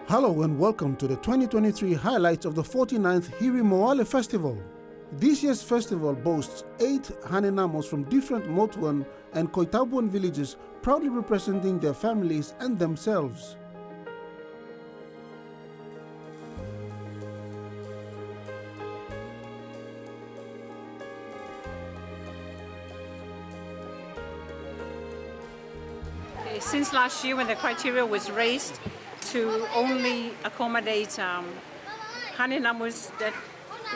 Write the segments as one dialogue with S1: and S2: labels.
S1: Hello and welcome to the 2023 highlights of the 49th Hiri Moale Festival. This year's festival boasts 8 Hanenamos from different Motuan and TVWan villages proudly representing their families and themselves.
S2: Since last year, when the criteria was raised to only accommodate Hanenamos that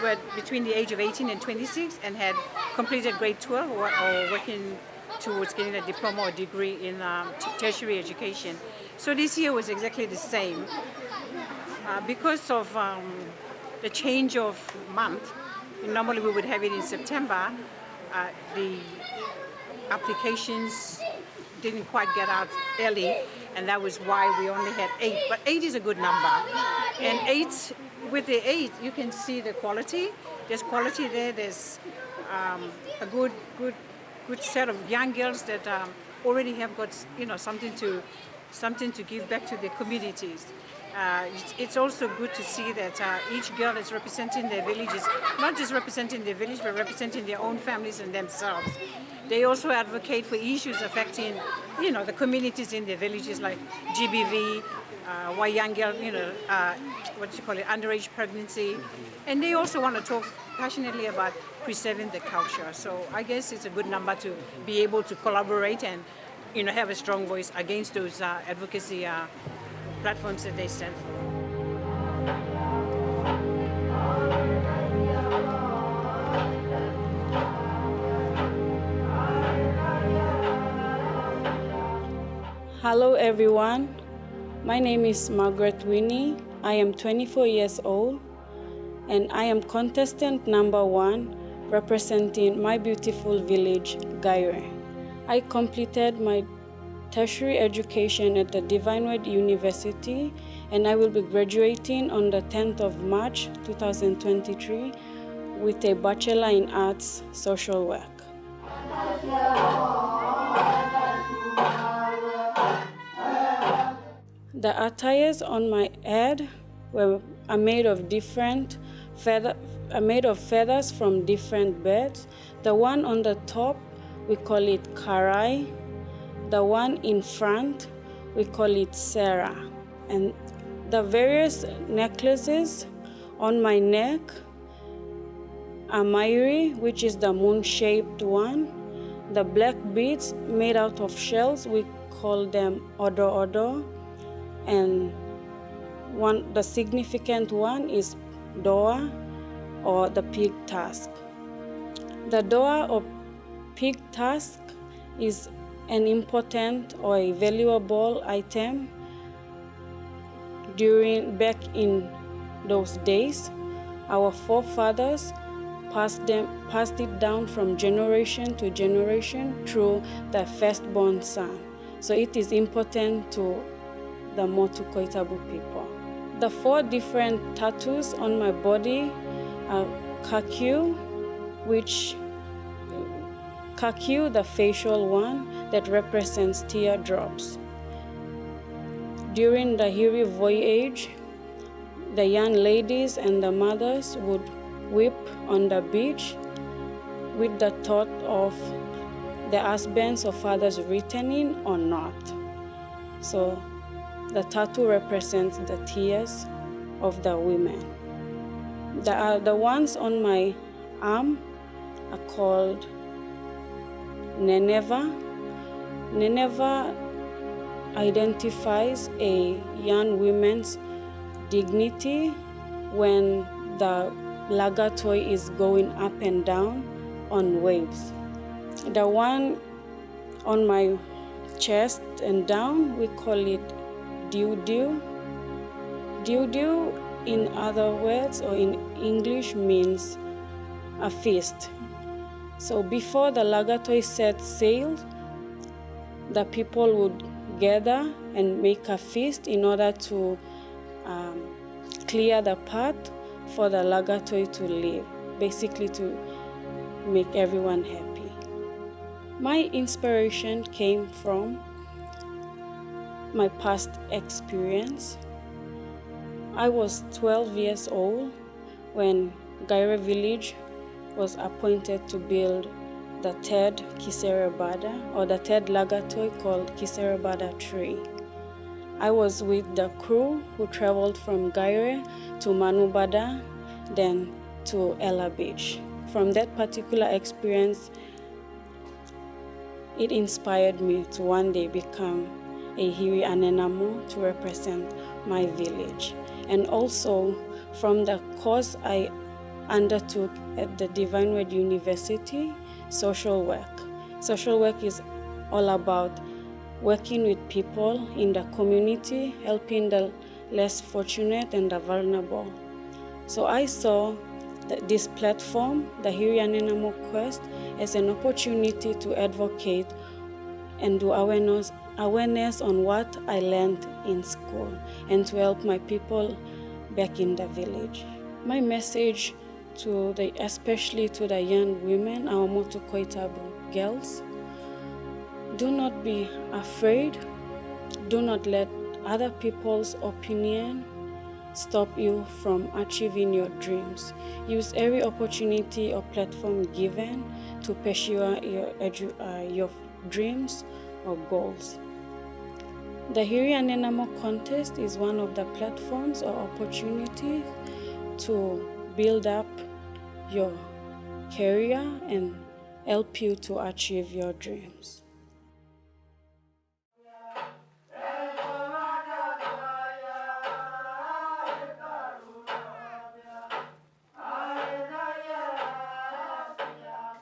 S2: were between the age of 18 and 26 and had completed grade 12 or working towards getting a diploma or degree in tertiary education. So this year was exactly the same. Because of the change of month, normally we would have it in September, the applications didn't quite get out early, and that was why we only had 8. But 8 is a good number. And 8, with the 8, you can see the quality. There's quality there. There's a good set of young girls that already have got something to give back to their communities. It's also good to see that each girl is representing their villages, not just representing their village, but representing their own families and themselves. They also advocate for issues affecting, the communities in their villages, like GBV, why young girl, underage pregnancy, and they also want to talk passionately about preserving the culture. So I guess it's a good number to be able to collaborate and, have a strong voice against those advocacy platforms that they stand for.
S3: Hello everyone, my name is Margaret Winnie. I am 24 years old and I am contestant number 1 representing my beautiful village, Gaire. I completed my tertiary education at the TVWan University and I will be graduating on the 10th of March 2023 with a Bachelor in Arts Social Work. The attires on my head are made of feathers from different birds. The one on the top, we call it karai. The one in front, we call it Sarah. And the various necklaces on my neck are Mairi, which is the moon-shaped one. The black beads made out of shells, we call them odo-odo. And the significant one is doa, or the pig tusk. The doa or pig tusk is an important or a valuable item back in those days. Our forefathers passed it down from generation to generation through the firstborn son. So it is important to the Motu Koitabu people. The 4 different tattoos on my body are kakyu, the facial one that represents teardrops. During the Hiri Voyage, the young ladies and the mothers would weep on the beach with the thought of the husbands or fathers returning or not. So the tattoo represents the tears of the women. The ones on my arm are called Neneva. Neneva identifies a young woman's dignity when the Lagatoi is going up and down on waves. The one on my chest and down, we call it Diu-diu. Diu-diu, in other words, or in English, means a feast. So before the Lagatoi set sail, the people would gather and make a feast in order to clear the path for the Lagatoi to leave, basically to make everyone happy. My inspiration came from my past experience. I was 12 years old when Gaire village was appointed to build the third Kiserebada, or the third Lagatoi called Kiserebada tree. I was with the crew who traveled from Gaire to Manubada, then to Ella Beach. From that particular experience, it inspired me to one day become a Hiri Hanenamo to represent my village. And also from the course I undertook at the TVWan University, social work. Social work is all about working with people in the community, helping the less fortunate and the vulnerable. So I saw this platform, the Hiri Hanenamo Quest, as an opportunity to advocate and do awareness on what I learned in school and to help my people back in the village. My message especially to the young women, our Motu Koitabu girls, do not be afraid. Do not let other people's opinion stop you from achieving your dreams. Use every opportunity or platform given to pursue your dreams or goals. The Hiri Hanenamo contest is one of the platforms or opportunities to build up your career and help you to achieve your dreams.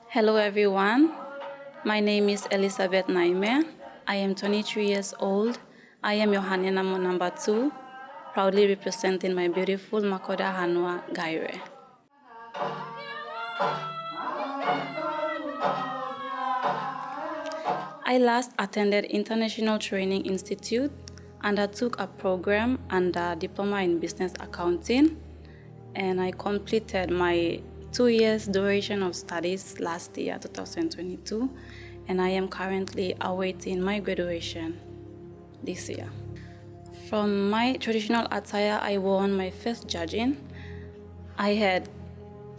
S4: Hello everyone, my name is Elizabeth Naime. I am 23 years old. I am your Hanenamo number 2, proudly representing my beautiful Makoda Hanua Gaire. I last attended International Training Institute, undertook a program under Diploma in Business Accounting, and I completed my 2 years duration of studies last year, 2022, and I am currently awaiting my graduation this year. From my traditional attire I wore on my first judging, I had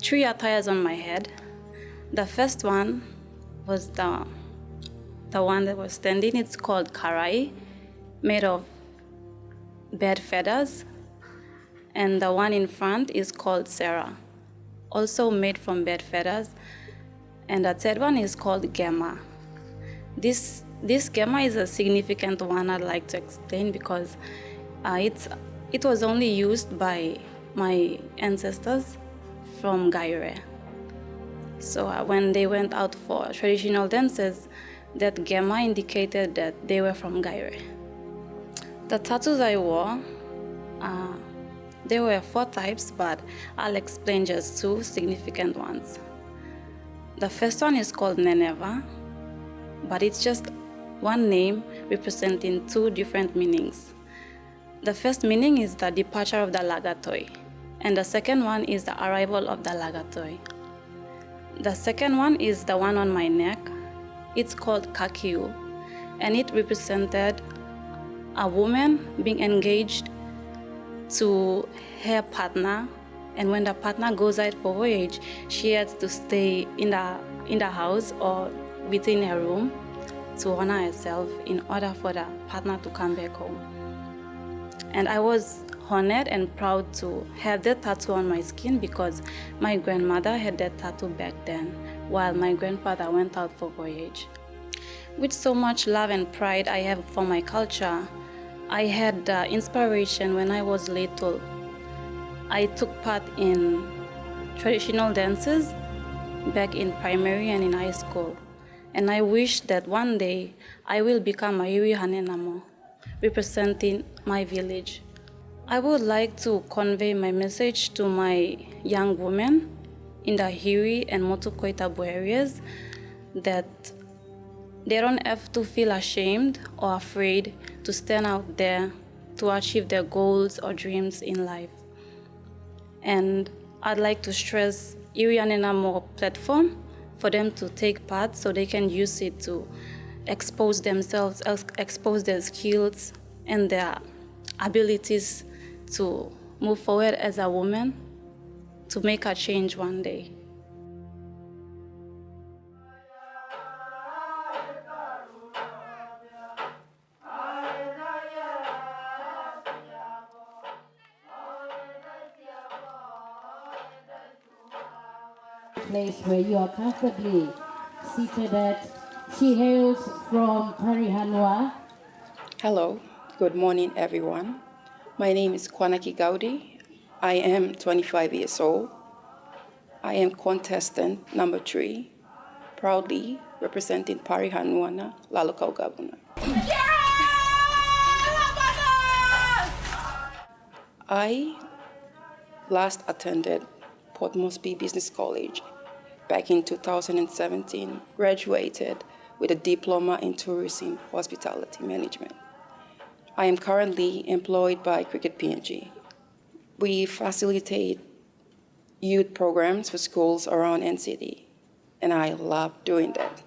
S4: 3 attires on my head. The first one was the one that was standing. It's called karai, made of bird feathers, and the one in front is called sera, also made from bird feathers, and the third one is called gema. This gema is a significant one I'd like to explain because it was only used by my ancestors from Gaire. So when they went out for traditional dances, that gema indicated that they were from Gaire. The tattoos I wore, there were 4 types, but I'll explain just 2 significant ones. The first one is called Neneva, but it's just one name representing 2 different meanings. The first meaning is the departure of the Lagatoi, and the second one is the arrival of the Lagatoi. The second one is the one on my neck. It's called Kakiu, and it represented a woman being engaged to her partner, and when the partner goes out for voyage, she has to stay in the house or within her room to honor herself in order for the partner to come back home. And I was honored and proud to have that tattoo on my skin because my grandmother had that tattoo back then while my grandfather went out for voyage. With so much love and pride I have for my culture, I had inspiration when I was little. I took part in traditional dances back in primary and in high school, and I wish that one day I will become a Hiri Hanenamo, representing my village. I would like to convey my message to my young women in the Hiri and Motu Koitabu areas that they don't have to feel ashamed or afraid to stand out there to achieve their goals or dreams in life. And I'd like to stress Hiri Hanenamo platform for them to take part so they can use it to expose themselves, expose their skills and their abilities to move forward as a woman to make a change one day.
S5: Place where you are comfortably seated at. She hails from Hiri Hanenamo.
S6: Hello, good morning everyone. My name is Kwanaki Gaudi. I am 25 years old. I am contestant number 3, proudly representing Hiri Hanenamo, Lagatoi Gabuna. I last attended Port Moresby Business College back in 2017, graduated with a diploma in tourism hospitality management. I am currently employed by Cricket PNG. We facilitate youth programs for schools around NCD, and I love doing that.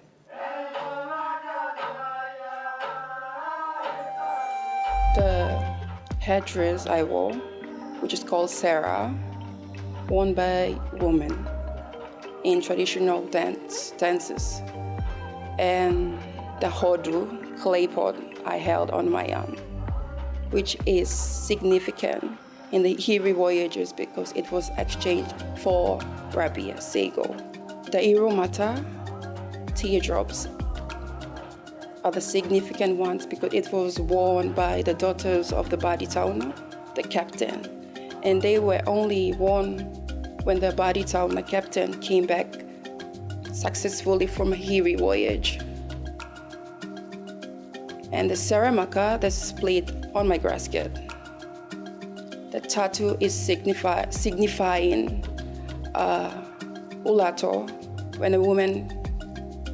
S6: The headdress I wore, which is called Sarah, worn by women in traditional dances, and the hodu, clay pot, I held on my arm, which is significant in the Hiri voyages because it was exchanged for Rabia Sego. The Irumata teardrops are the significant ones because it was worn by the daughters of the Badi Tauna, the captain, and they were only worn when the Badi Tauna captain came back successfully from a Hiri voyage. And the Saramaka that's split on my gasket. The tattoo is signifying ulato, when a woman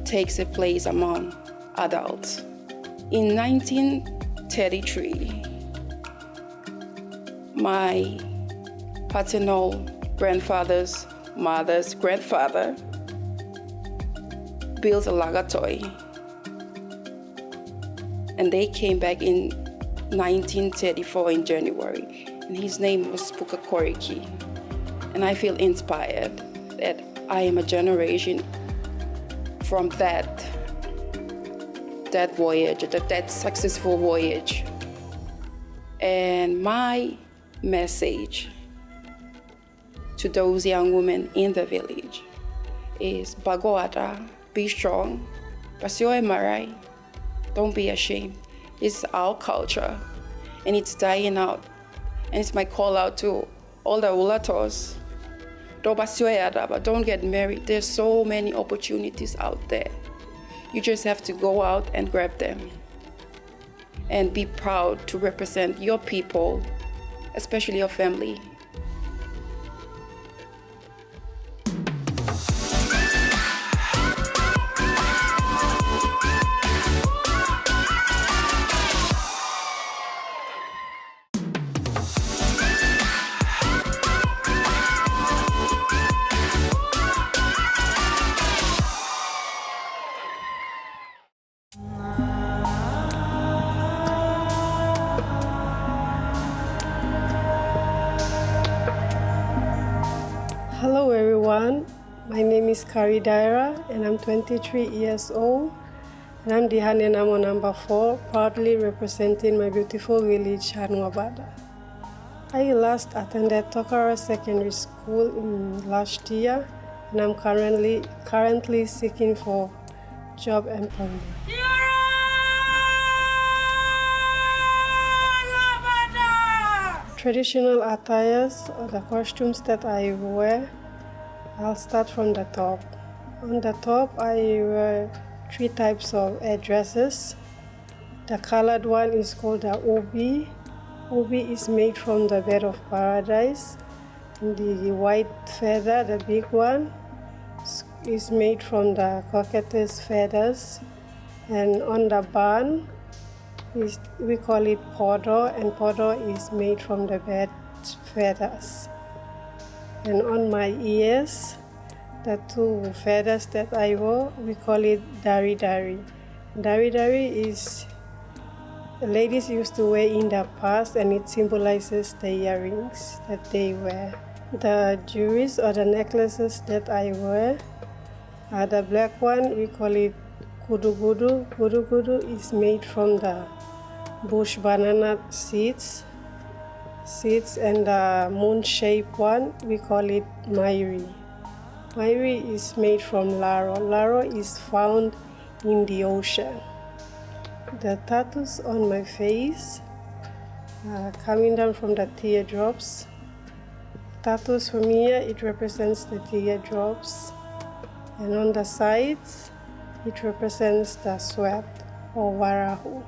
S6: takes a place among adults. In 1933, my paternal grandfather's mother's grandfather built a Lagatoi, and they came back in 1934 in January, and his name was Puka Koriki. And I feel inspired that I am a generation from that voyage, that successful voyage. And my message to those young women in the village is Bagoata, be strong, Pasioe Marai, don't be ashamed. It's our culture and it's dying out. And it's my call out to all the ulatos. Don't get married. There's so many opportunities out there. You just have to go out and grab them. And be proud to represent your people, especially your family.
S7: Hello everyone, my name is Kari Daira and I'm 23 years old and I'm the Hanenamo number 4, proudly representing my beautiful village, Hanwabada. I last attended Tokara Secondary School in last year and I'm currently seeking for job employment. Traditional attires, or the costumes that I wear, I'll start from the top. On the top, I wear 3 types of headdresses. The colored one is called the obi. Obi is made from the bird of paradise. The white feather, the big one, is made from the cockatoo feathers. And on the bun, we call it podo, and podo is made from the bird's feathers. And on my ears, the 2 feathers that I wore, we call it dari dari. Dari dari is ladies used to wear in the past, and it symbolizes the earrings that they wear. The jewelries or the necklaces that I wear, the black one, we call it gudu gudu. Gudu gudu is made from the bush banana seeds, and the moon-shaped one, we call it mairi. Mairi is made from laro. Laro is found in the ocean. The tattoos on my face, coming down from the teardrops. Tattoos from here, it represents the teardrops. And on the sides, it represents the sweat or varahu.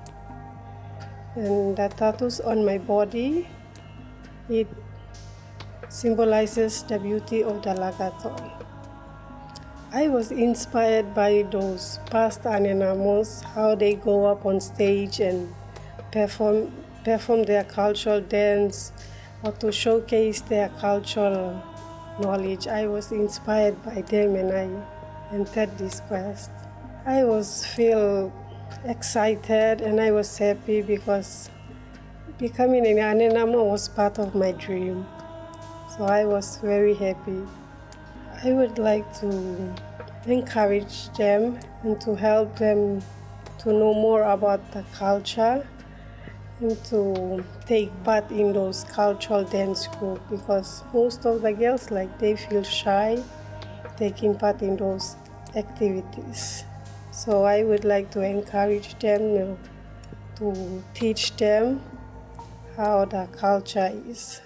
S7: And the tattoos on my body, it symbolizes the beauty of the Lagatoi. I was inspired by those past Hanenamos, how they go up on stage and perform their cultural dance or to showcase their cultural knowledge. I was inspired by them and I entered this quest. I feel excited and I was happy because becoming an Hanenamo was part of my dream. So I was very happy. I would like to encourage them and to help them to know more about the culture and to take part in those cultural dance groups, because most of the girls, they feel shy taking part in those activities. So I would like to encourage them to teach them how the culture is.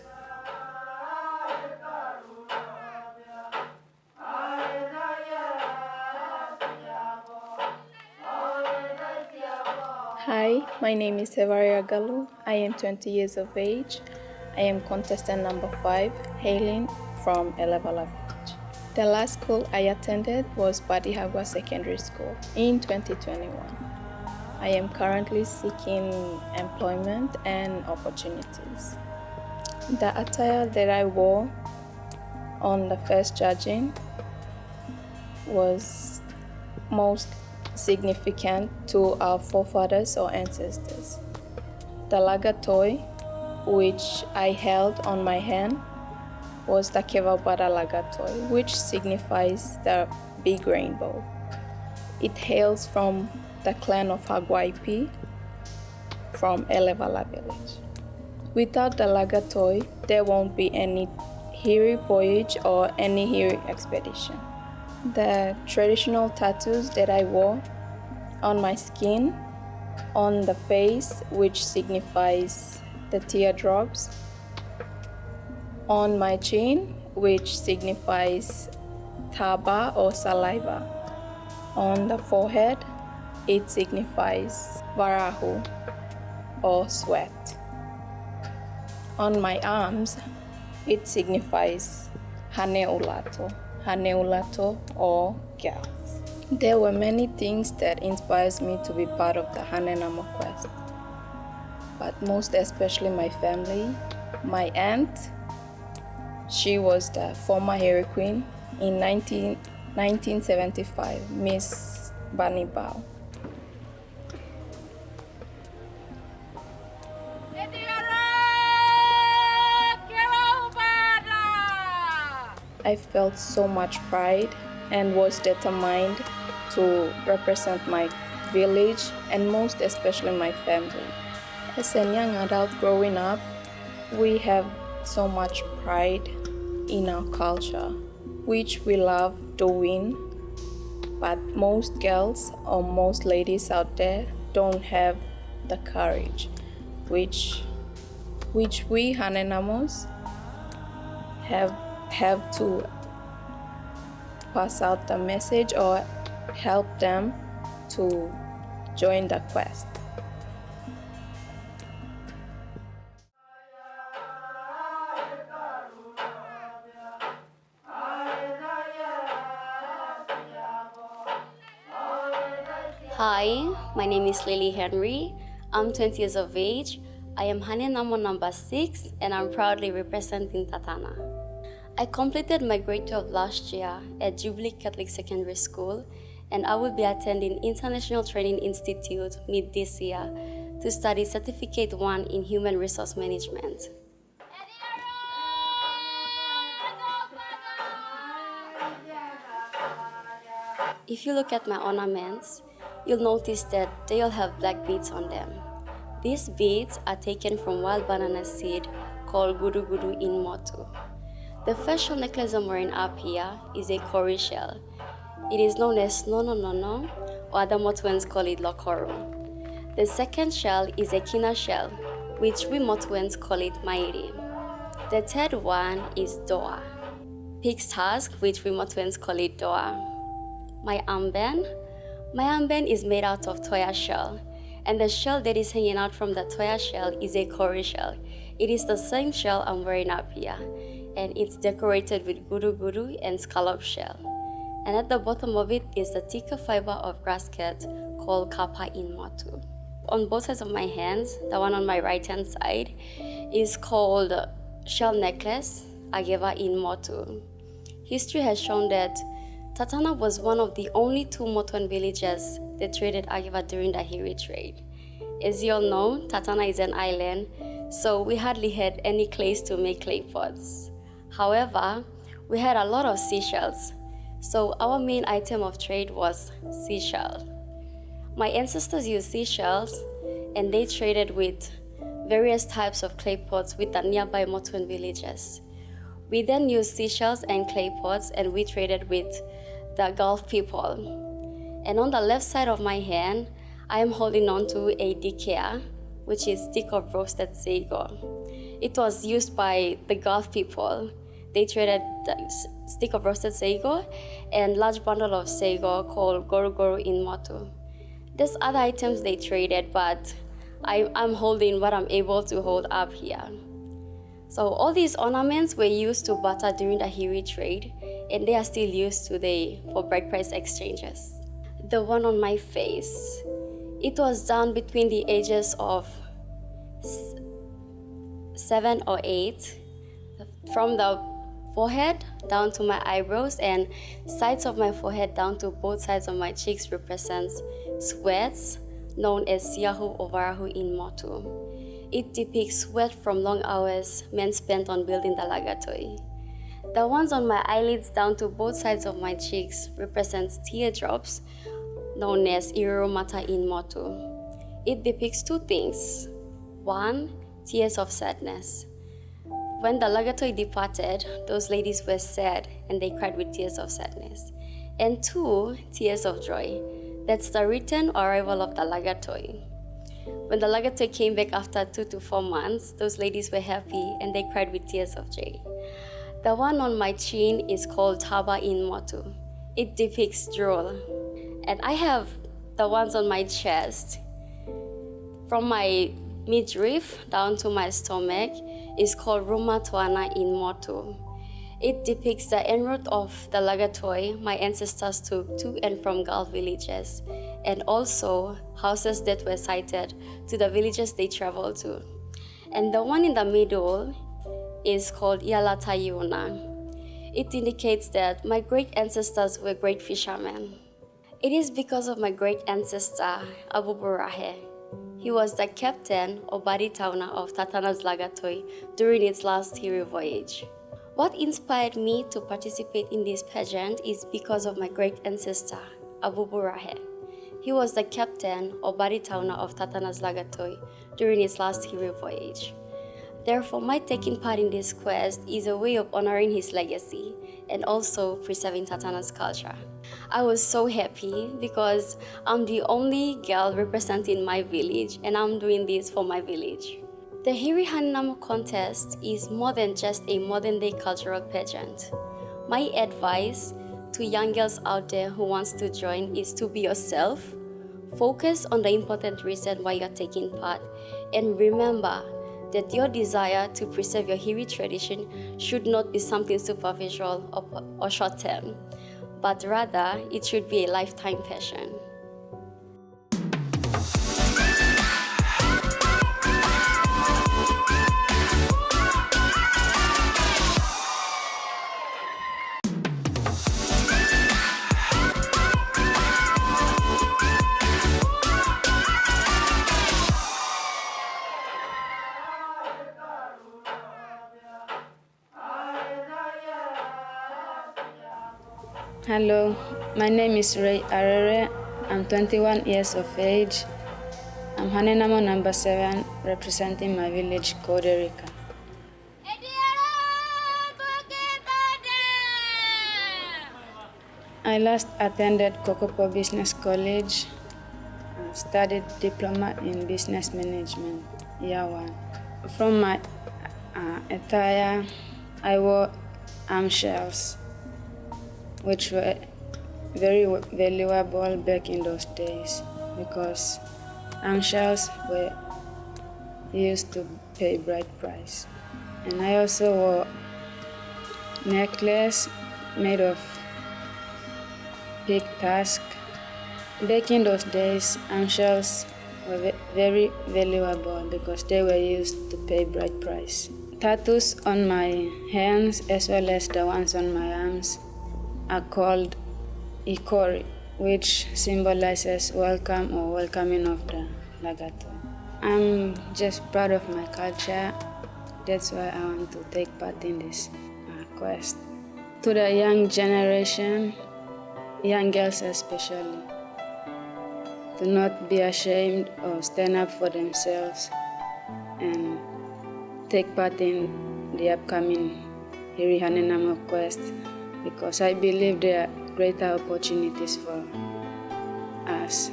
S8: Hi, my name is Sevaria Galu. I am 20 years of age. I am contestant number 5, hailing from Elevala Village. The last school I attended was Badihagwa Secondary School in 2021. I am currently seeking employment and opportunities. The attire that I wore on the first judging was most significant to our forefathers or ancestors. The Lagatoi, which I held on my hand, was the Kevabada Lagatoi, which signifies the big rainbow. It hails from the clan of Hagwaipi from Elevala Village. Without the Lagatoi, there won't be any Hiri Voyage or any Hiri expedition. The traditional tattoos that I wore on my skin, on the face, which signifies the teardrops, on my chin, which signifies taba or saliva, on the forehead, it signifies varahu or sweat. On my arms, it signifies haneulato or girls. There were many things that inspires me to be part of the Hanenamo quest, but most especially my family. My aunt, she was the former Hiri Queen in 1975, Miss Bani Bao. I felt so much pride and was determined to represent my village and most especially my family. As a young adult growing up, we have so much pride in our culture, which we love doing, but most girls or most ladies out there don't have the courage, which we Hanenamos have to pass out the message or help them to join the quest.
S9: Hi, my name is Lily Henry. I'm 20 years of age. I am Hanenamo number 6 and I'm proudly representing Tatana. I completed my grade 12 last year at Jubilee Catholic Secondary School, and I will be attending International Training Institute mid this year to study Certificate 1 in Human Resource Management. If you look at my ornaments, you'll notice that they all have black beads on them. These beads are taken from wild banana seed called gudu-gudu in Motu. The first shell necklace I'm wearing up here is a Kori shell. It is known as nono, or other Motuans call it lokoro. The second shell is a kina shell, which we Motuans call it mairi. The third one is doa. Pig's tusk, which we Motuans call it doa. My armband is made out of toya shell, and the shell that is hanging out from the toya shell is a Kori shell. It is the same shell I'm wearing up here, and it's decorated with gudu-gudu and scallop shell. And at the bottom of it is the thicker fiber of grass cat called kapa in Motu. On both sides of my hands, the one on my right hand side is called shell necklace, ageva in Motu. History has shown that Tatana was one of the only 2 Motuan villages that traded ageva during the Hiri trade. As you all know, Tatana is an island, so we hardly had any clays to make clay pots. However, we had a lot of seashells, so our main item of trade was seashell. My ancestors used seashells, and they traded with various types of clay pots with the nearby Motuan villages. We then used seashells and clay pots, and we traded with the Gulf people. And on the left side of my hand, I am holding on to a dikea, which is stick of roasted sago. It was used by the Gulf people. They traded the stick of roasted sago and large bundle of sago called goru in Motu. There's other items they traded, but I'm holding what I'm able to hold up here. So all these ornaments were used to barter during the Hiri trade, and they are still used today for bride price exchanges. The one on my face, it was done between the ages of 7 or 8, from the forehead down to my eyebrows, and sides of my forehead down to both sides of my cheeks represents sweats, known as siahu or varahu in Motu. It depicts sweat from long hours men spent on building the Lagatoi. The ones on my eyelids down to both sides of my cheeks represents teardrops, known as iroromata in Motu. It depicts 2 things. 1, tears of sadness. When the Lagatoi departed, those ladies were sad and they cried with tears of sadness. And 2, tears of joy. That's the return or arrival of the Lagatoi. When the Lagatoi came back after 2 to 4 months, those ladies were happy and they cried with tears of joy. The one on my chin is called Taba in Motu. It depicts drool. And I have the ones on my chest. From my midriff down to my stomach is called Ruma Tuana in Motu. It depicts the en route of the Lagatoi my ancestors took to and from Gulf villages, and also houses that were sited to the villages they traveled to. And the one in the middle is called Ialatayuna. It indicates that my great ancestors were great fishermen. It is because of my great ancestor, Abu Burahe. He was the captain or body tauna of Tatana's Lagatoi during its last Hiri voyage. What inspired me to participate in this pageant is because of my great ancestor, Abu Burahe. He was the captain or body tauna of Tatana's Lagatoi during its last Hiri voyage. Therefore, my taking part in this quest is a way of honoring his legacy and also preserving Tatana's culture. I was so happy because I'm the only girl representing my village and I'm doing this for my village. The Hiri Hanenamo contest is more than just a modern-day cultural pageant. My advice to young girls out there who wants to join is to be yourself, focus on the important reason why you're taking part, and remember that your desire to preserve your Hiri tradition should not be something superficial or short-term, but rather it should be a lifetime passion.
S3: Hello, my name is Ray Arere. I'm 21 years of age. I'm Hanenamo number 7, representing my village, Koderica. I last attended Kokopo Business College and studied diploma in business management, year 1. From my attire, I wore arm shells, which were very valuable back in those days because arm shells were used to pay bride price. And I also wore necklace made of pig tusk. Back in those days, arm shells were very valuable because they were used to pay bride price. Tattoos on my hands as well as the ones on my arms are called ikori, which symbolizes welcome or welcoming of the Lagatoi. I'm just proud of my culture. That's why I want to take part in this quest. To the young generation, young girls especially, to not be ashamed or stand up for themselves and take part in the upcoming Hiri Hanenamo quest, because I believe there are greater opportunities for us,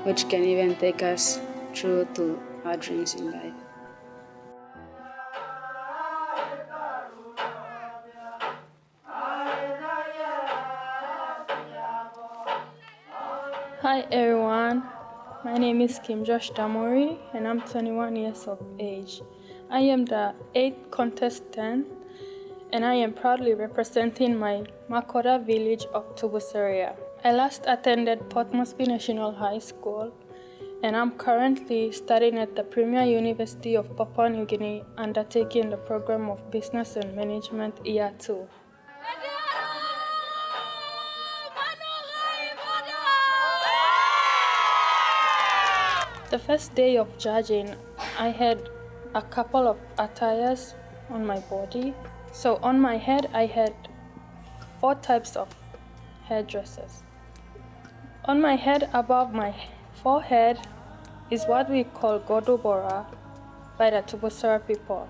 S3: which can even take us through to our dreams in life.
S10: Hi everyone, my name is Kim Josh Damori and I'm 21 years of age. I am the 8th contestant and I am proudly representing my Makora village of Tubusaria. I last attended Port Moresby National High School and I'm currently studying at the Premier University of Papua New Guinea, undertaking the program of Business and Management Year 2. The first day of judging, I had a couple of attires on my body. So on my head, I had 4 types of hairdresses. On my head, above my forehead, is what we call godobora by the Tubusara people.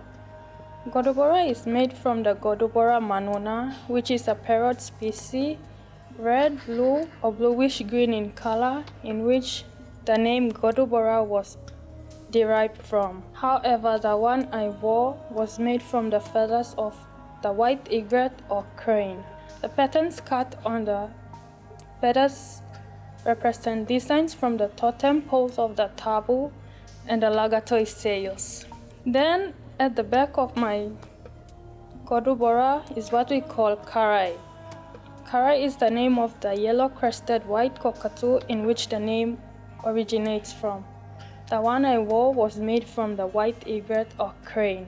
S10: Godobora is made from the Godobora manuna, which is a parrot species, red, blue, or bluish-green in color, in which the name Godobora was derived from. However, the one I wore was made from the feathers of the white egret or crane. The patterns cut on the feathers represent designs from the totem poles of the tabu and the Lagatoi sails. Then, at the back of my Godobora is what we call karai. Karai is the name of the yellow-crested white cockatoo in which the name originates from. The one I wore was made from the white egret or crane.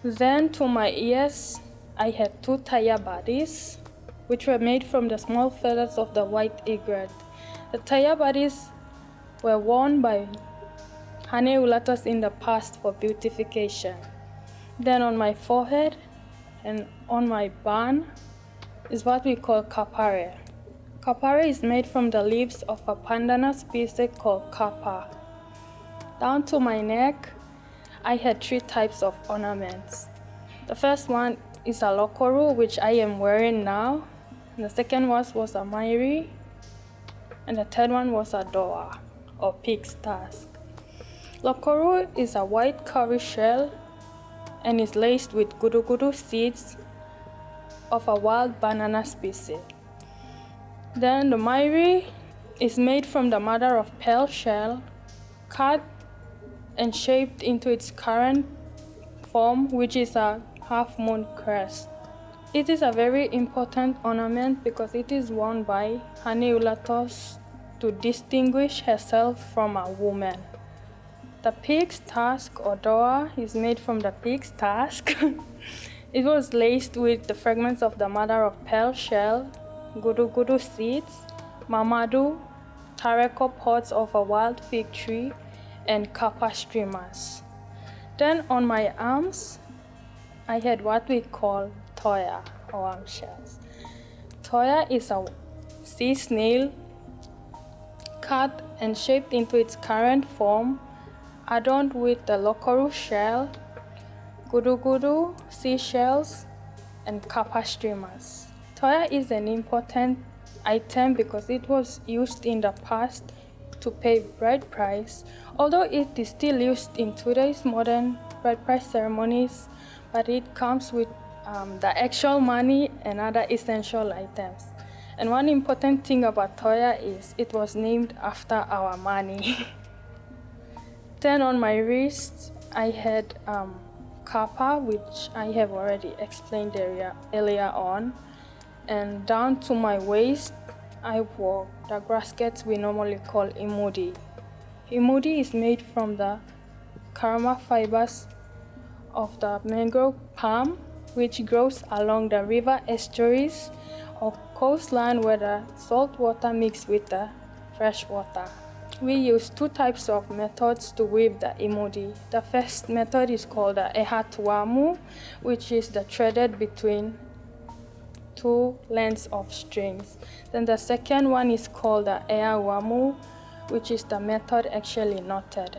S10: Then to my ears, I had 2 taya bodies, which were made from the small feathers of the white egret. The taya bodies were worn by Hane ulatas in the past for beautification. Then on my forehead and on my bun is what we call kapare. Kapare is made from the leaves of a pandana species called kapa. Down to my neck, I had 3 types of ornaments. The first one is a lokoru, which I am wearing now. And the second one was a mairi. And the third one was a doa, or pig's tusk. Lokoru is a white cowrie shell and is laced with gudu-gudu seeds of a wild banana species. Then the mairi is made from the mother of pearl shell, cut and shaped into its current form, which is a half-moon crest. It is a very important ornament because it is worn by Hane ulatos to distinguish herself from a woman. The pig's tusk or doa is made from the pig's tusk. It was laced with the fragments of the mother of pearl shell, gudu-gudu seeds, mamadu, tareko pods of a wild fig tree, and kappa streamers. Then on my arms, I had what we call toya or arm shells. Toya is a sea snail cut and shaped into its current form, adorned with the lokoru shell, gudu seashells, and kappa streamers. Toya is an important item because it was used in the past to pay bride price, although it is still used in today's modern bride price ceremonies, but it comes with the actual money and other essential items. And one important thing about Toya is it was named after our money. Then on my wrist, I had kappa, which I have already explained earlier on. And down to my waist, I wore the graskets we normally call imudi. Imudi is made from the karma fibers of the mangrove palm, which grows along the river estuaries or coastline where the salt water mixes with the fresh water. We use two types of methods to weave the imudi. The first method is called the ehatuamu, which is the threaded between two lengths of strings. Then the second one is called the eawamu, which is the method actually knotted.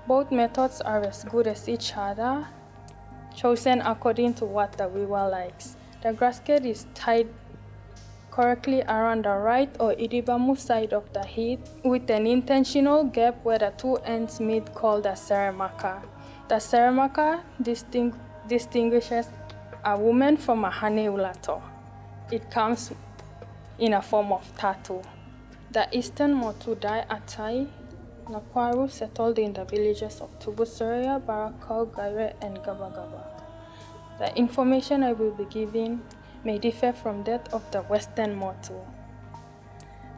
S10: Both methods are as good as each other, chosen according to what the weaver likes. The grasket is tied correctly around the right or iribamu side of the head with an intentional gap where the two ends meet called the seremaka. The seremaka distinguishes a woman from a haneulato. It comes in a form of tattoo. The Eastern Motu Dai Atai Nakwaru settled in the villages of Tubusoria, Barakau, Gaire, and Gabagaba. The information I will be giving may differ from that of the Western Motu.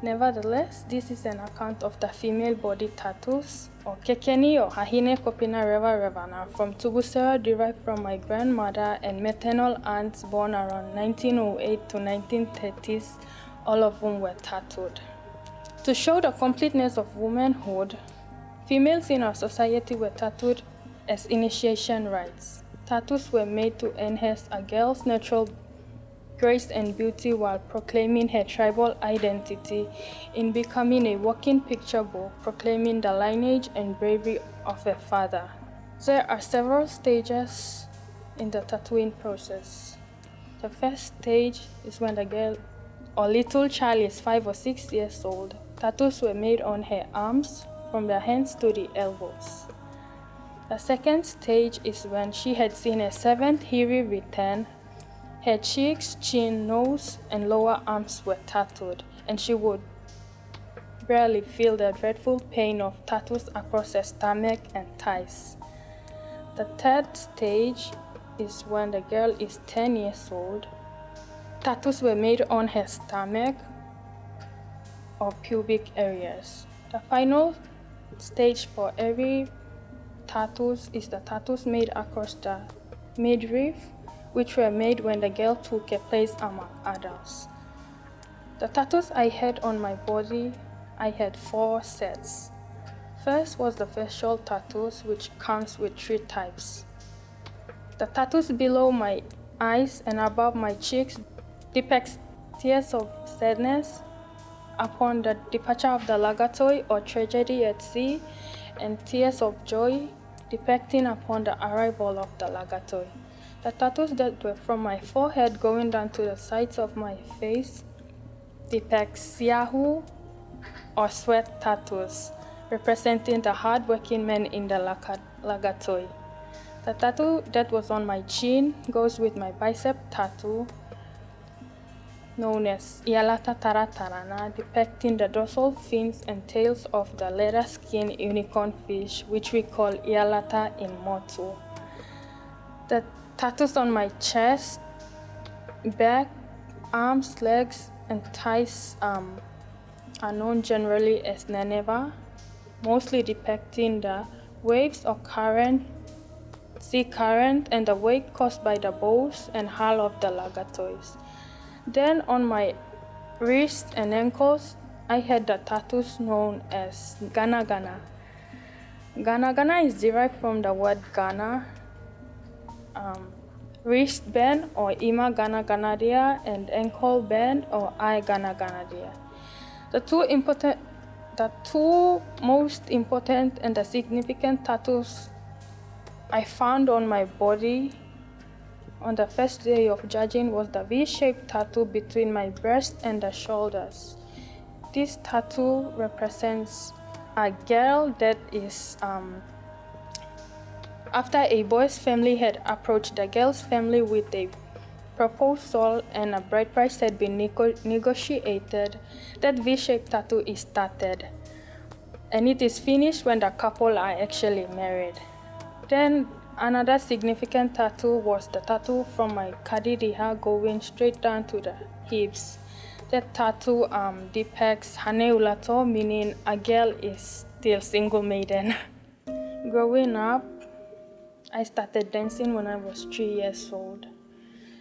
S10: Nevertheless, this is an account of the female body tattoos, or kekeni or hahine kopina reva revana, from Tubusoria derived from my grandmother and maternal aunts born around 1908 to 1930s, all of whom were tattooed. To show the completeness of womanhood, females in our society were tattooed as initiation rites. Tattoos were made to enhance a girl's natural grace and beauty while proclaiming her tribal identity in becoming a walking picture book proclaiming the lineage and bravery of her father. There are several stages in the tattooing process. The first stage is when the girl or little child is 5 or 6 years old. Tattoos were made on her arms from the hands to the elbows. The second stage is when she had seen a 7th Hiri return. Her cheeks, chin, nose, and lower arms were tattooed, and she would barely feel the dreadful pain of tattoos across her stomach and thighs. The third stage is when the girl is 10 years old. Tattoos were made on her stomach or pubic areas. The final stage for every tattoos is the tattoos made across the midriff, which were made when the girl took a place among adults. The tattoos I had on my body, I had 4 sets. First was the facial tattoos, which comes with 3 types. The tattoos below my eyes and above my cheeks depicts tears of sadness upon the departure of the Lagatoi or tragedy at sea, and tears of joy depicting upon the arrival of the Lagatoi. The tattoos that were from my forehead going down to the sides of my face depict siahu or sweat tattoos, representing the hard-working men in the Lagatoi. The tattoo that was on my chin goes with my bicep tattoo, known as Ialata Taratarana, depicting the dorsal fins and tails of the leather-skinned unicorn fish, which we call Ialata in Motu. The tattoos on my chest, back, arms, legs, and thighs are known generally as Neneva, mostly depicting the waves or current, sea current, and the wake caused by the bows and hull of the Lagatois. Then on my wrists and ankles, I had the tattoos known as Gana Gana. Gana Gana is derived from the word Gana, wrist band or Ima Gana Ganadia and ankle band or I Gana Ganadia. The two most important and the significant tattoos I found on my body on the first day of judging was the V-shaped tattoo between my breast and the shoulders. This tattoo represents a girl that is, after a boy's family had approached the girl's family with a proposal and a bride price had been negotiated, that V-shaped tattoo is started. And it is finished when the couple are actually married. Then another significant tattoo was the tattoo from my kadiriha going straight down to the hips. That tattoo depicts Haneulato, meaning a girl is still single maiden. Growing up, I started dancing when I was 3 years old.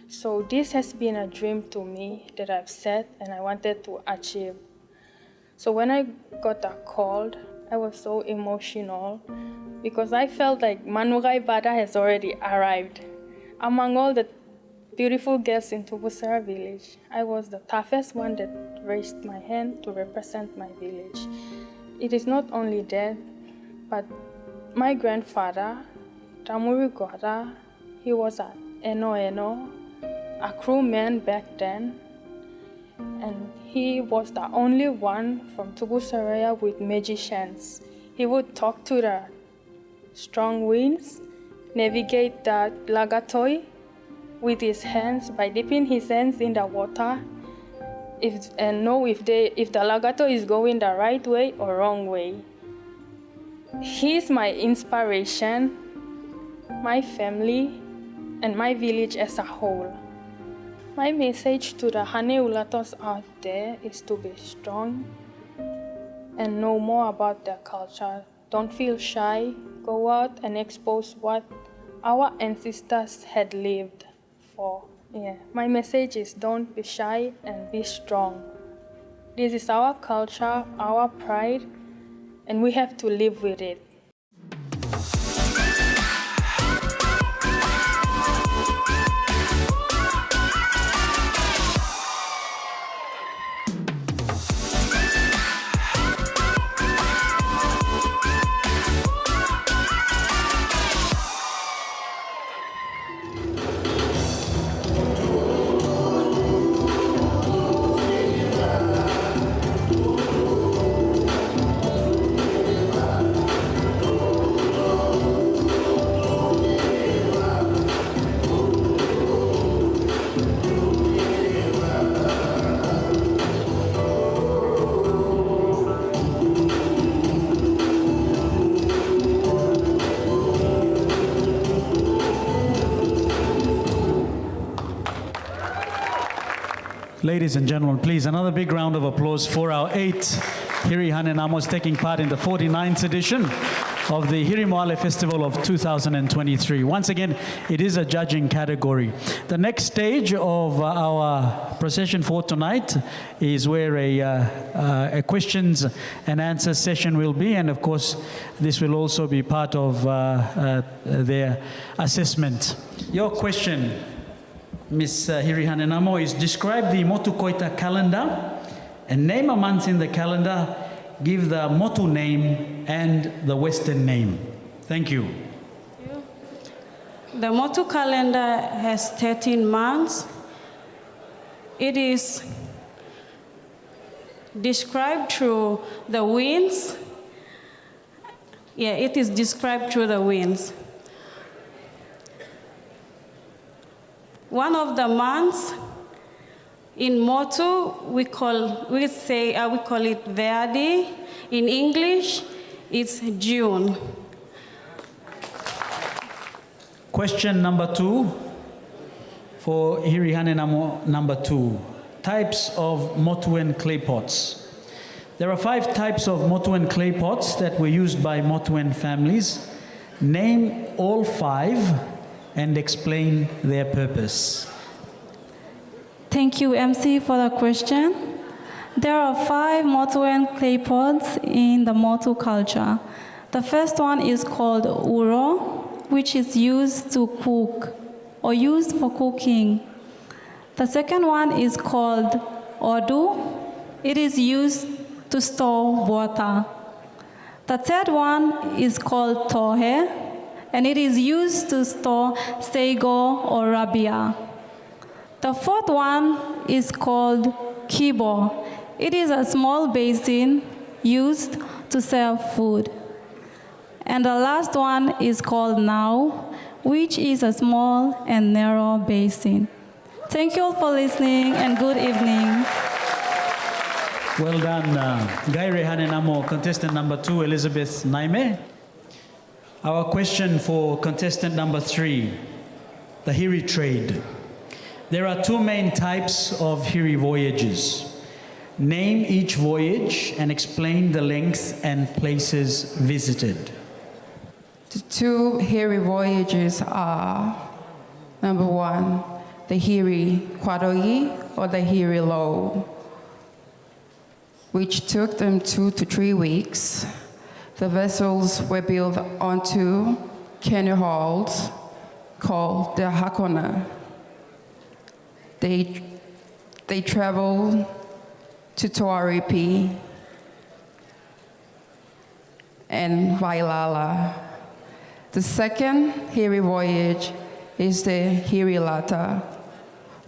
S10: So this has been a dream to me that I've set and I wanted to achieve. So when I got that call, I was so emotional because I felt like Manurai Bada has already arrived. Among all the beautiful girls in Tubusara village, I was the toughest one that raised my hand to represent my village. It is not only that, but my grandfather, Tamuri Gwada, he was a Eno, a crewman back then, and he was the only one from Tubusaraya with magicians. He would talk to the strong winds, navigate the Lagatoi with his hands by dipping his hands in the water, and know if the Lagatoi is going the right way or wrong way. He's my inspiration, my family, and my village as a whole. My message to the Haneulatos out there is to be strong and know more about their culture. Don't feel shy. Go out and expose what our ancestors had lived for. My message is don't be shy and be strong. This is our culture, our pride, and we have to live with it.
S11: Ladies and gentlemen, please, another big round of applause for our 8 Hiri Hanenamos taking part in the 49th edition of the Hiri Moale Festival of 2023. Once again, it is a judging category. The next stage of our procession for tonight is where a questions and answers session will be, and of course, this will also be part of their assessment. Your question, Ms. Hiri Hanenamo, is describe the Motu Koita calendar and name a month in the calendar, give the Motu name and the Western name. Thank you.
S3: The Motu calendar has 13 months. It is described through the winds. It is described through the winds. One of the months in Motu, we call it Verdi. In English, it's June.
S11: Question number 2 for Hiri Hanenamo number 2. Types of Motuan clay pots. There are 5 types of Motuan clay pots that were used by Motuan families. Name all 5 and explain their purpose.
S4: Thank you, MC, for the question. There are 5 Motuan clay pots in the Motu culture. The first one is called uro, which is used to cook. or used for cooking. The second one is called odu. It is used to store water. The third one is called tohe, and it is used to store sago or rabia. The fourth one is called kibo. It is a small basin used to serve food. And the last one is called nau, which is a small and narrow basin. Thank you all for listening, and good evening.
S11: Well done, Hiri Hanenamo, contestant number 2, Elizabeth Naime. Our question for contestant number 3, the Hiri trade. There are 2 main types of Hiri voyages. Name each voyage and explain the length and places visited.
S6: The 2 Hiri voyages are, number 1, the Hiri Kwadoi or the Hiri Low, which took them 2 to 3 weeks. The vessels were built onto canoe hulls called the Hakona. They traveled to Tuaripi and Vailala. The second Hiri voyage is the Hiri Lata,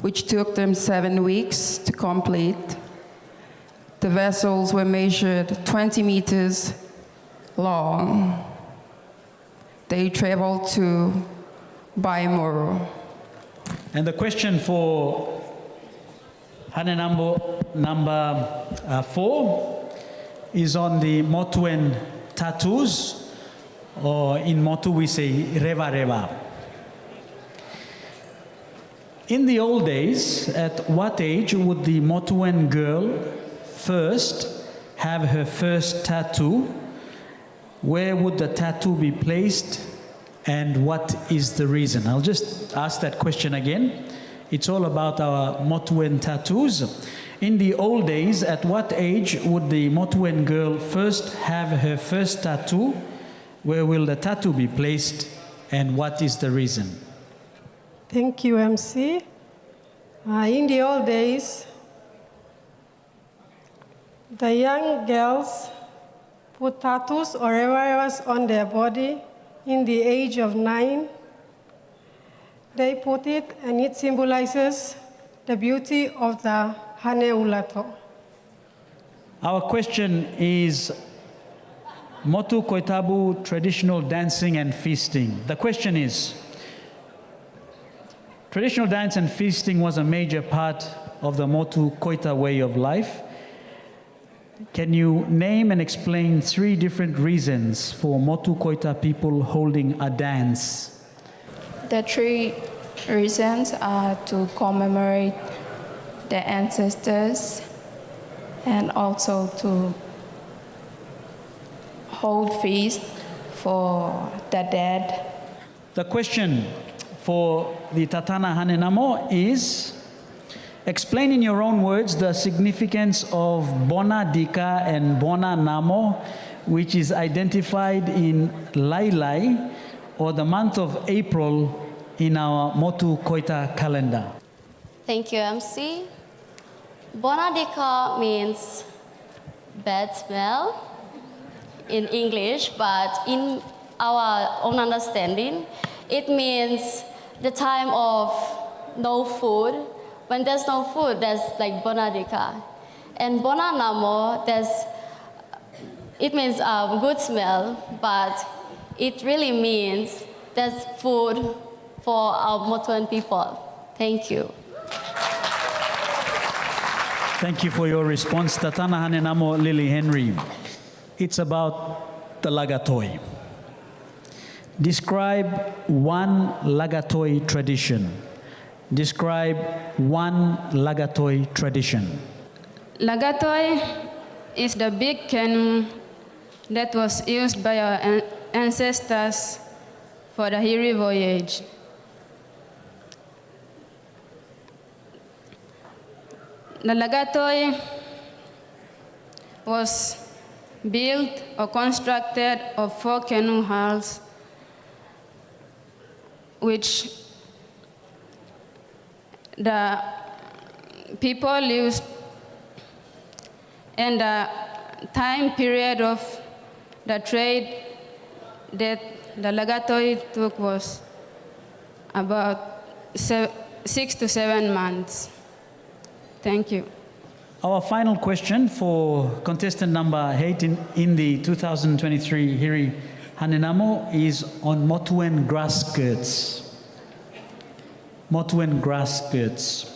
S6: which took them 7 weeks to complete. The vessels were measured 20 meters long. They traveled to Baimoro.
S11: And the question for Hanenamo number 4 is on the Motuan tattoos, or in Motu we say reva reva. In the old days, at what age would the Motuan girl first have her first tattoo? Where would the tattoo be placed, and what is the reason? I'll just ask that question again. It's all about our Motuan tattoos. In the old days, at what age would the Motuan girl first have her first tattoo? Where will the tattoo be placed, and what is the reason?
S7: Thank you, MC. In the old days, the young girls put tattoos or revers on their body in the age of 9. They put it, and it symbolizes the beauty of the Haneulato.
S11: Our question is Motu Koitabu traditional dancing and feasting. The question is, traditional dance and feasting was a major part of the Motu Koita way of life. Can you name and explain 3 different reasons for Motu Koita people holding a dance?
S8: The 3 reasons are to commemorate their ancestors and also to hold feast for the dead.
S11: The question for the Tatana Hanenamo is, explain in your own words the significance of Bona Dika and Bona Namo, which is identified in Lailai, or the month of April in our Motu Koita calendar.
S9: Thank you, MC. Bona Dika means bad smell in English, but in our own understanding, it means the time of no food. When there's no food, there's like Bona Dika. And Bona Namo, it means good smell, but it really means there's food for our Motuan people. Thank you.
S11: Thank you for your response, Tatana Hanenamo Lily Henry. It's about the Lagatoi. Describe one Lagatoi tradition. Describe one Lagatoi tradition.
S12: Lagatoi is the big canoe that was used by our ancestors for the Hiri voyage. The Lagatoi was built or constructed of 4 canoe hulls, which the people used, and the time period of the trade that the Lagatoi took was about 6 to 7 months. Thank you.
S11: Our final question for contestant number 8 in the 2023 Hiri Hanenamo is on Motuan grass skirts. Motuan grass skirts.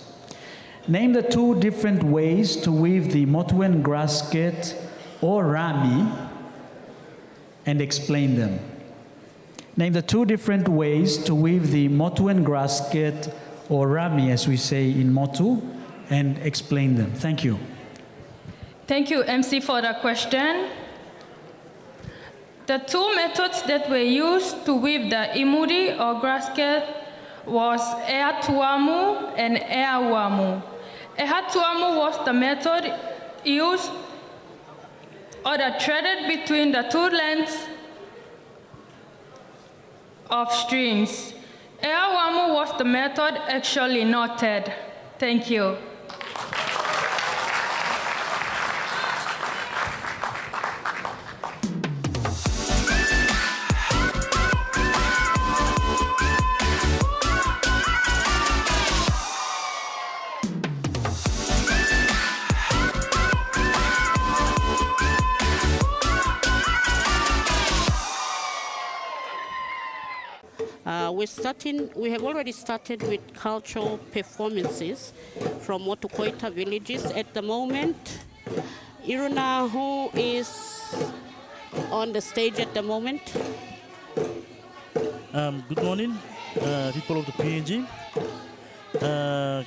S11: Name the 2 different ways to weave the Motuan grass skirt or rami and explain them. Name the 2 different ways to weave the Motuan grass skirt or rami, as we say in Motu, and explain them. Thank you.
S10: Thank you, MC, for the question. The 2 methods that were used to weave the imuri or grass skirt was ea tuamu and ea wamu. Ea tuamu was the method used or the threaded between the 2 lengths of strings. Ea wamu was the method actually knotted. Thank you.
S13: We have already started with cultural performances from Motukoita villages. At the moment, Iruna, who is on the stage at the moment?
S14: Good morning, people of the PNG.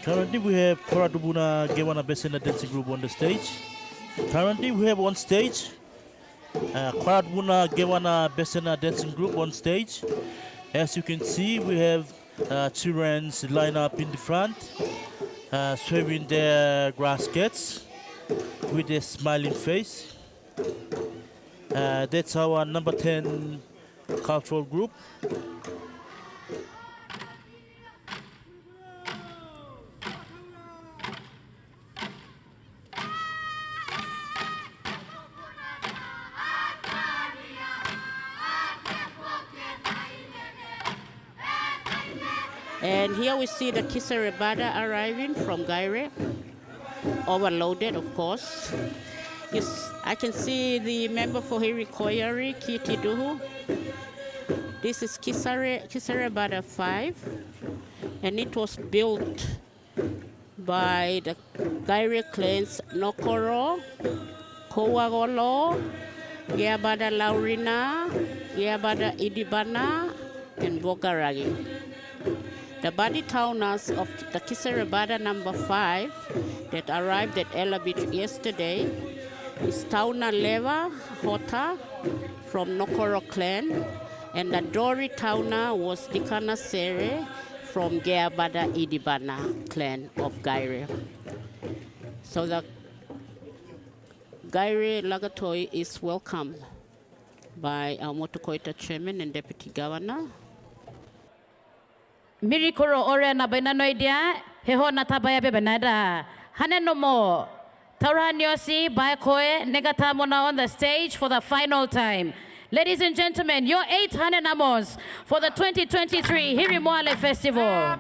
S14: Currently, we have Koradubuna Gewana Besena dancing group on the stage. Currently, we have on stage Koradubuna Gewana Besena dancing group on stage. As you can see, we have children lined up in the front, swinging their grass skirts with a smiling face. That's our number 10 cultural group.
S13: And here we see the Kiserebada arriving from Gaire, overloaded, of course. Yes, I can see the member for Hiri Koyari, Kiti Duhu. This is Kiserebada 5, and it was built by the Gaire clans Nokoro, Kowagolo, Yabada Laurina, Yabada Idibana, and Bogaragi. The body towners of the Kiserebada number 5 that arrived at Ella Beach yesterday is Tauna Leva Hota from Nokoro clan, and the Dori Tauna was Dikana Sere from Geabada Idibana clan of Gaire. So the Gaire Lagatoi is welcomed by our Motukoita Chairman and Deputy Governor.
S5: Mirikoro ore na bainanoidia heho na tabaya bebenada Hanenamo Tauraniosi Baikoe Negatamona on the stage for the final time. Ladies and gentlemen, your 8 Hanenamos for the 2023 Hiri Moale Festival.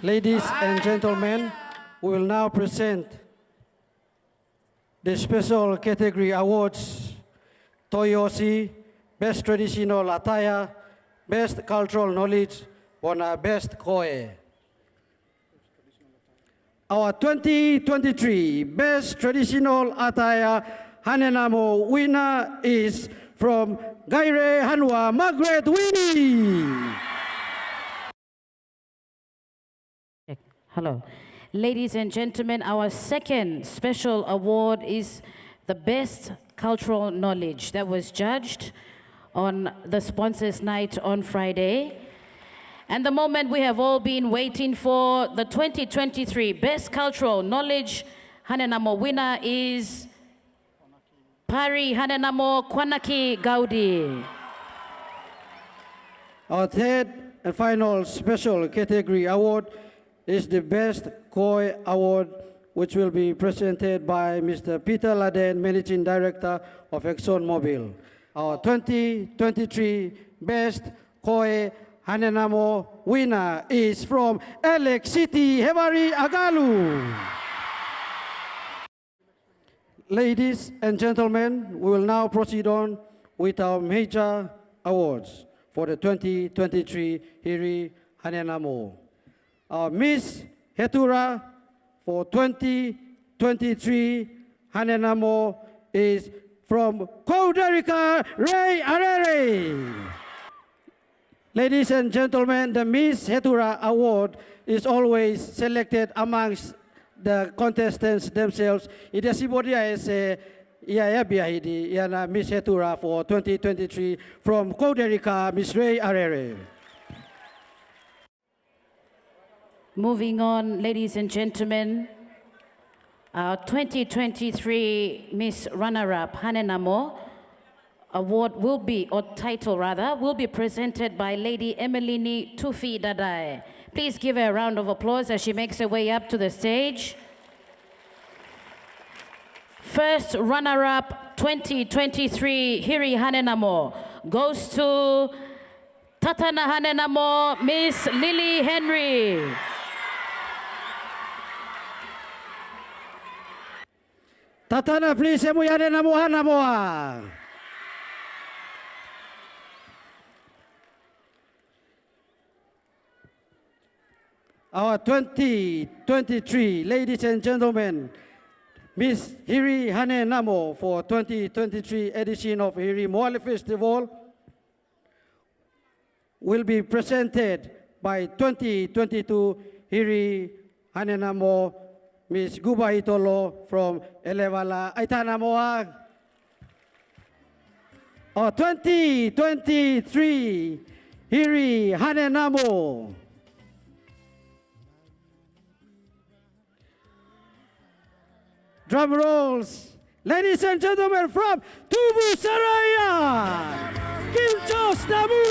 S15: Ladies and gentlemen, we will now present the special category awards, Toyosi, Best Traditional Attire, Best Cultural Knowledge Wana Best Koe. Our 2023 Best Traditional Attire Hanenamo winner is from Gaire Hanua Margaret Winnie.
S5: Hello. Ladies and gentlemen, our second special award is the Best Cultural Knowledge that was judged on the sponsors night on Friday. And the moment we have all been waiting for, the 2023 Best Cultural Knowledge Hanenamo winner is Pari Hanenamo Kwanaki Gaudi.
S15: Our third and final special category award is the Best Koi Award, which will be presented by Mr. Peter Laden, Managing Director of ExxonMobil. Our 2023 Best Koi Hanenamo winner is from Alex City, Hevari Agalu. Ladies and gentlemen, we will now proceed on with our major awards for the 2023 Hiri Hanenamo. Our Miss Hetura for 2023 Hanenamo is from Koderica Ray Arere. Ladies and gentlemen, the Miss Hetura Award is always selected amongst the contestants themselves. Ida sibodia is Iana Miss Hetura for 2023 from Koderica, Miss Ray Arere.
S5: Moving on, ladies and gentlemen, our 2023 Miss Runner-Up Hanenamo award will be, or title rather, will be presented by Lady Emelini Tufi Dadae. Please give her a round of applause as she makes her way up to the stage. First runner-up 2023 Hiri Hanenamo goes to Tatana Hanenamo, Miss Lily Henry.
S15: Tatana, please, emu Hanenamo Hanamoa. Our 2023, ladies and gentlemen, Miss Hiri Hanenamo for 2023 edition of Hiri Moale Festival will be presented by 2022 Hiri Hanenamo, Miss Guba Itolo from Elevala Aitanamoa. Our 2023 Hiri Hanenamo drum rolls. Ladies and gentlemen, from Tubu Saraya, Kim Jos Namu.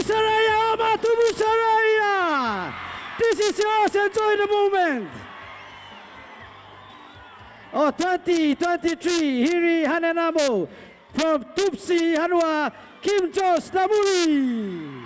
S15: Saraya, Oma Tubu Saraya. This is yours, enjoy the moment. Oh, 2023 Hiri Hanenamo from Tupsi Hanua, Kim Jos Namuri.